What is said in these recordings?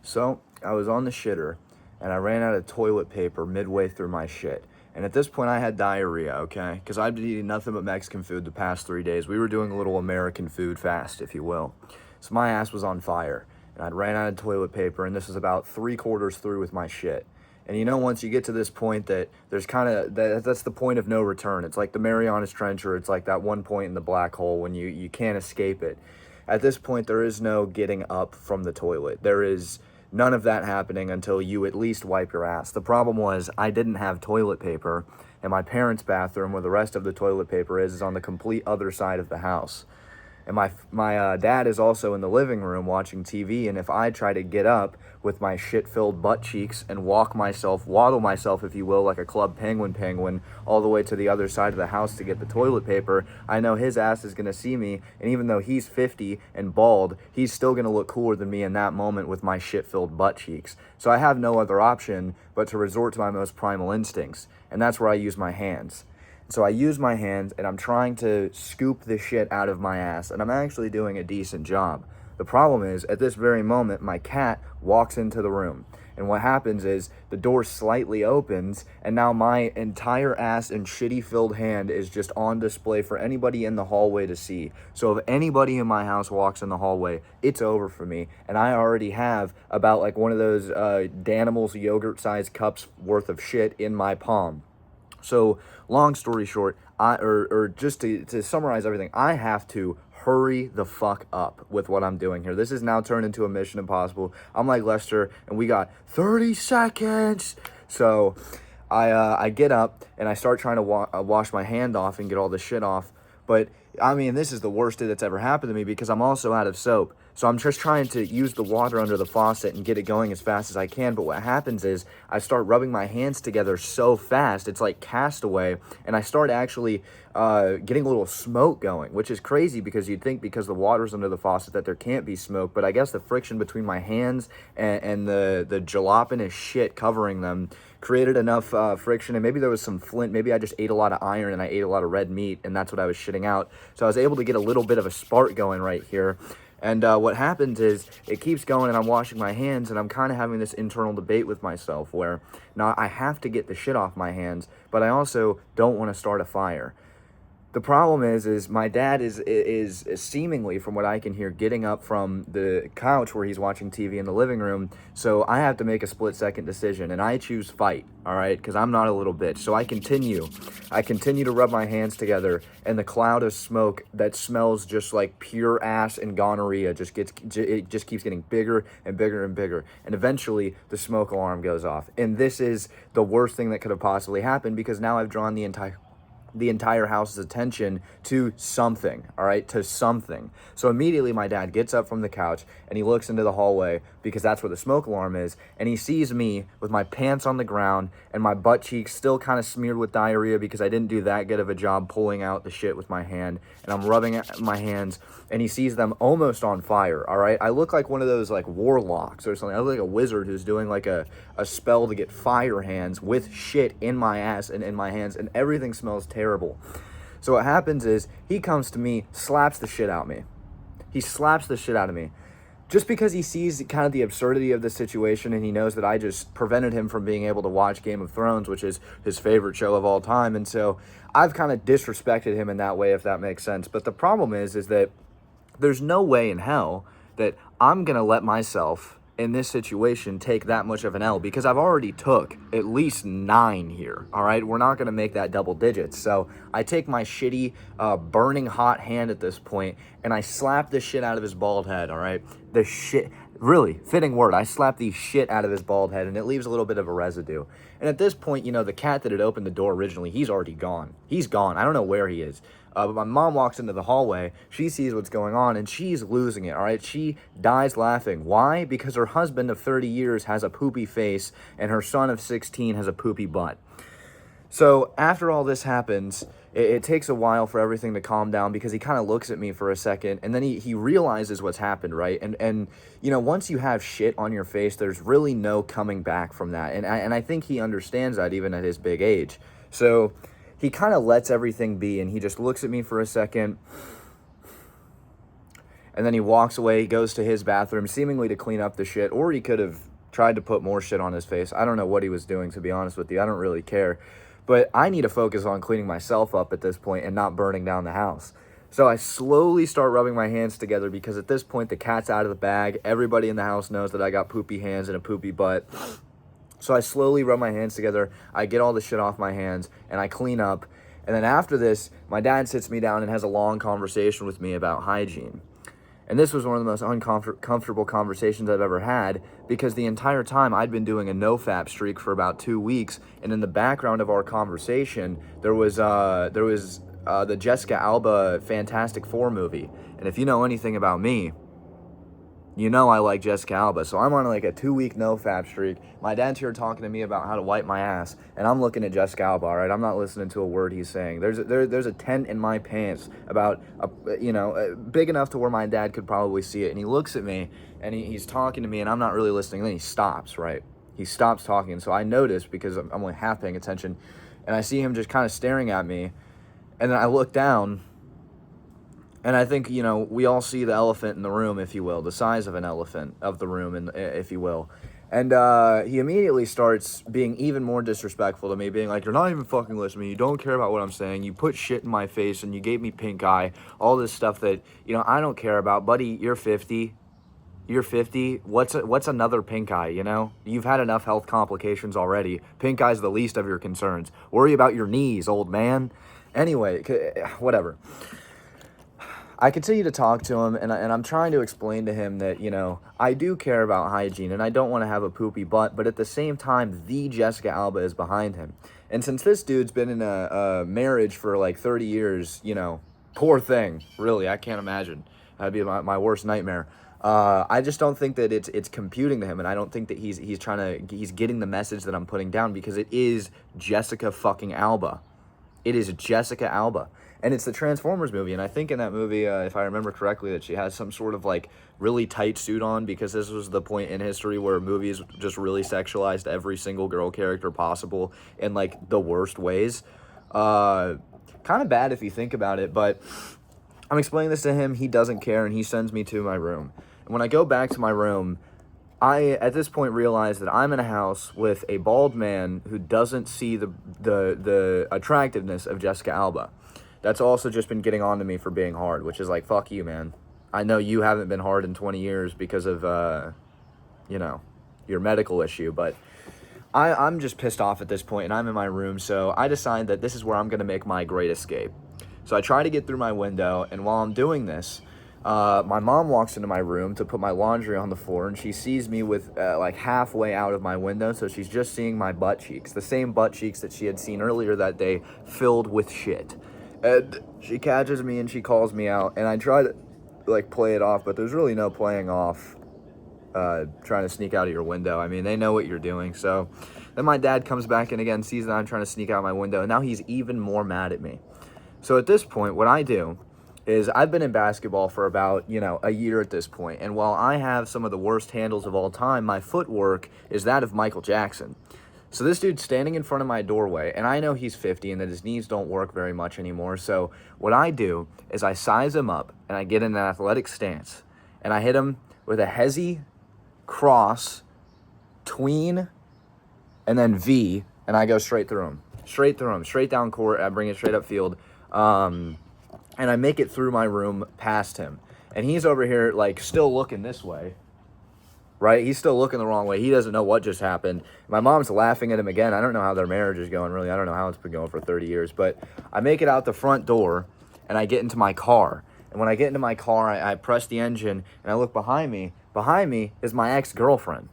So I was on the shitter and I ran out of toilet paper midway through my shit. And at this point, I had diarrhea, okay? Because I've been eating nothing but Mexican food the past 3 days. We were doing a little American food fast, if you will. So my ass was on fire. And I'd ran out of toilet paper, and this was about 3/4 through with my shit. And once you get to this point that there's that's the point of no return. It's like the Marianas Trench, or it's like that one point in the black hole when you can't escape it. At this point, there is no getting up from the toilet. There is none of that happening until you at least wipe your ass. The problem was I didn't have toilet paper, and my parents' bathroom, where the rest of the toilet paper is on the complete other side of the house. And my dad is also in the living room watching TV, and if I try to get up with my shit-filled butt cheeks and waddle myself, if you will, like a Club Penguin, all the way to the other side of the house to get the toilet paper, I know his ass is going to see me, and even though he's 50 and bald, he's still going to look cooler than me in that moment with my shit-filled butt cheeks. So I have no other option but to resort to my most primal instincts, and that's where I use my hands. So I use my hands and I'm trying to scoop the shit out of my ass, and I'm actually doing a decent job. The problem is, at this very moment, my cat walks into the room. And what happens is the door slightly opens, and now my entire ass and shitty filled hand is just on display for anybody in the hallway to see. So if anybody in my house walks in the hallway, it's over for me. And I already have about like one of those Danimals yogurt sized cups worth of shit in my palm. So, long story short, just to summarize everything, I have to hurry the fuck up with what I'm doing here. This is now turned into a Mission Impossible. I'm like Lester, and we got 30 seconds. So, I get up and I start trying to wash my hand off and get all the shit off. But I mean, this is the worst that's ever happened to me because I'm also out of soap. So I'm just trying to use the water under the faucet and get it going as fast as I can. But what happens is I start rubbing my hands together so fast, it's like Castaway, and I start actually getting a little smoke going, which is crazy because you'd think because the water's under the faucet that there can't be smoke. But I guess the friction between my hands and the jalapeno shit covering them created enough friction, and maybe there was some flint. Maybe I just ate a lot of iron and I ate a lot of red meat, and that's what I was shitting out. So I was able to get a little bit of a spark going right here. And what happens is it keeps going, and I'm washing my hands, and I'm kind of having this internal debate with myself where now I have to get the shit off my hands, but I also don't want to start a fire. The problem is my dad is seemingly, from what I can hear, getting up from the couch where he's watching TV in the living room. So I have to make a split-second decision, and I choose fight, all right? Because I'm not a little bitch. So I continue to rub my hands together, and the cloud of smoke that smells just like pure ass and gonorrhea just keeps getting bigger and bigger and bigger. And eventually, the smoke alarm goes off. And this is the worst thing that could have possibly happened because now I've drawn the entire house's attention to something, all right, to something. So immediately my dad gets up from the couch and he looks into the hallway because that's where the smoke alarm is, and he sees me with my pants on the ground and my butt cheeks still kind of smeared with diarrhea because I didn't do that good of a job pulling out the shit with my hand, and I'm rubbing my hands, and he sees them almost on fire, all right? I look like one of those like warlocks or something. I look like a wizard who's doing like a spell to get fire hands with shit in my ass and in my hands, and everything smells terrible. So what happens is he comes to me, slaps the shit out of me. He slaps the shit out of me just because he sees kind of the absurdity of the situation, and he knows that I just prevented him from being able to watch Game of Thrones, which is his favorite show of all time. And so I've kind of disrespected him in that way, if that makes sense. But the problem is that there's no way in hell that I'm going to let myself in this situation take that much of an L, because I've already took at least 9 here, all right? We're not going to make that double digits. So I take my shitty, burning hot hand at this point, and I slap the shit out of his bald head, all right? The shit, really, fitting word. I slap the shit out of his bald head, and it leaves a little bit of a residue. And at this point, the cat that had opened the door originally, he's already gone. He's gone. I don't know where he is. But my mom walks into the hallway, she sees what's going on, and she's losing it, all right? She dies laughing. Why? Because her husband of 30 years has a poopy face, and her son of 16 has a poopy butt. So after all this happens, it takes a while for everything to calm down because he kind of looks at me for a second, and then he realizes what's happened, right? And once you have shit on your face, there's really no coming back from that. And I think he understands that even at his big age. So he kind of lets everything be, and he just looks at me for a second, And then he walks away, he goes to his bathroom, seemingly to clean up the shit, or he could have tried to put more shit on his face. I don't know what he was doing, to be honest with you. I don't really care. But I need to focus on cleaning myself up at this point and not burning down the house. So I slowly start rubbing my hands together because at this point the cat's out of the bag. Everybody in the house knows that I got poopy hands and a poopy butt. So I slowly rub my hands together. I get all the shit off my hands and I clean up. And then after this, my dad sits me down and has a long conversation with me about hygiene. And this was one of the most uncomfortable conversations I've ever had because the entire time I'd been doing a no-fap streak for about 2 weeks, and in the background of our conversation, there was the Jessica Alba Fantastic Four movie. And if you know anything about me, you know I like Jessica Alba. So I'm on like a 2-week no-fap streak. My dad's here talking to me about how to wipe my ass, and I'm looking at Jessica Alba, all right? I'm not listening to a word he's saying. There's a tent in my pants about, big enough to where my dad could probably see it. And he looks at me, and he's talking to me, and I'm not really listening. And then he stops, right? He stops talking. So I notice, because I'm only half paying attention, and I see him just kind of staring at me. And then I look down, and I think, we all see the elephant in the room, if you will, the size of an elephant of the room, if you will. And he immediately starts being even more disrespectful to me, being like, you're not even fucking listening to me. You don't care about what I'm saying. You put shit in my face, and you gave me pink eye. All this stuff that, I don't care about. Buddy, you're 50. You're 50. What's another pink eye, You've had enough health complications already. Pink eye's the least of your concerns. Worry about your knees, old man. Anyway, whatever. I continue to talk to him, and I'm trying to explain to him that, I do care about hygiene, and I don't want to have a poopy butt, but at the same time, the Jessica Alba is behind him. And since this dude's been in a marriage for like 30 years, poor thing, really, I can't imagine. That'd be my worst nightmare. I just don't think that it's computing to him, and I don't think that he's getting the message that I'm putting down, because it is Jessica fucking Alba. It is Jessica Alba. And it's the Transformers movie, and I think in that movie, if I remember correctly, that she has some sort of, like, really tight suit on, because this was the point in history where movies just really sexualized every single girl character possible in, like, the worst ways. Kind of bad if you think about it, but I'm explaining this to him, he doesn't care, and he sends me to my room. And when I go back to my room, I, at this point, realize that I'm in a house with a bald man who doesn't see the attractiveness of Jessica Alba. That's also just been getting on to me for being hard, which is like, fuck you, man. I know you haven't been hard in 20 years because of, your medical issue, but I'm just pissed off at this point, and I'm in my room, so I decide that this is where I'm going to make my great escape. So I try to get through my window, and while I'm doing this, my mom walks into my room to put my laundry on the floor, and she sees me with, like, halfway out of my window, so she's just seeing my butt cheeks, the same butt cheeks that she had seen earlier that day, filled with shit. And she catches me and she calls me out, and I try to, like, play it off, but there's really no playing off trying to sneak out of your window. I mean, they know what you're doing. So then my dad comes back in again, sees that I'm trying to sneak out my window, and now he's even more mad at me. So at this point, what I do is I've been in basketball for about, a year at this point, and while I have some of the worst handles of all time, my footwork is that of Michael Jackson. So this dude's standing in front of my doorway, and I know he's 50 and that his knees don't work very much anymore. So what I do is I size him up, and I get in an athletic stance, and I hit him with a hezzy, cross, tween, and then V, and I go straight through him. Straight down court. I bring it straight up field, and I make it through my room past him. And he's over here, like, still looking this way. Right? He's still looking the wrong way. He doesn't know what just happened. My mom's laughing at him again. I don't know how their marriage is going, really. I don't know how it's been going for 30 years. But I make it out the front door, and I get into my car. And when I get into my car, I press the engine, and I look behind me. Behind me is my ex-girlfriend.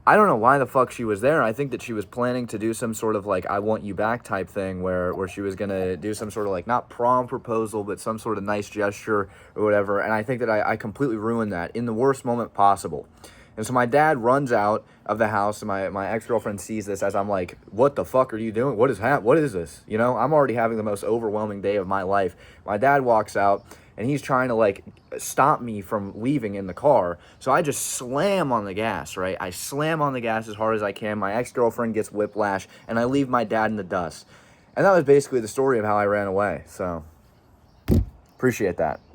I don't know why the fuck she was there. I think that she was planning to do some sort of, like, I want you back type thing where she was going to do some sort of, like, not prom proposal, but some sort of nice gesture or whatever. And I think that I completely ruined that in the worst moment possible. And so my dad runs out of the house, and my ex-girlfriend sees this as I'm like, what the fuck are you doing? What is this? I'm already having the most overwhelming day of my life. My dad walks out, and he's trying to, like, stop me from leaving in the car. So I just slam on the gas, right? I slam on the gas as hard as I can. My ex-girlfriend gets whiplash, and I leave my dad in the dust. And that was basically the story of how I ran away. So appreciate that.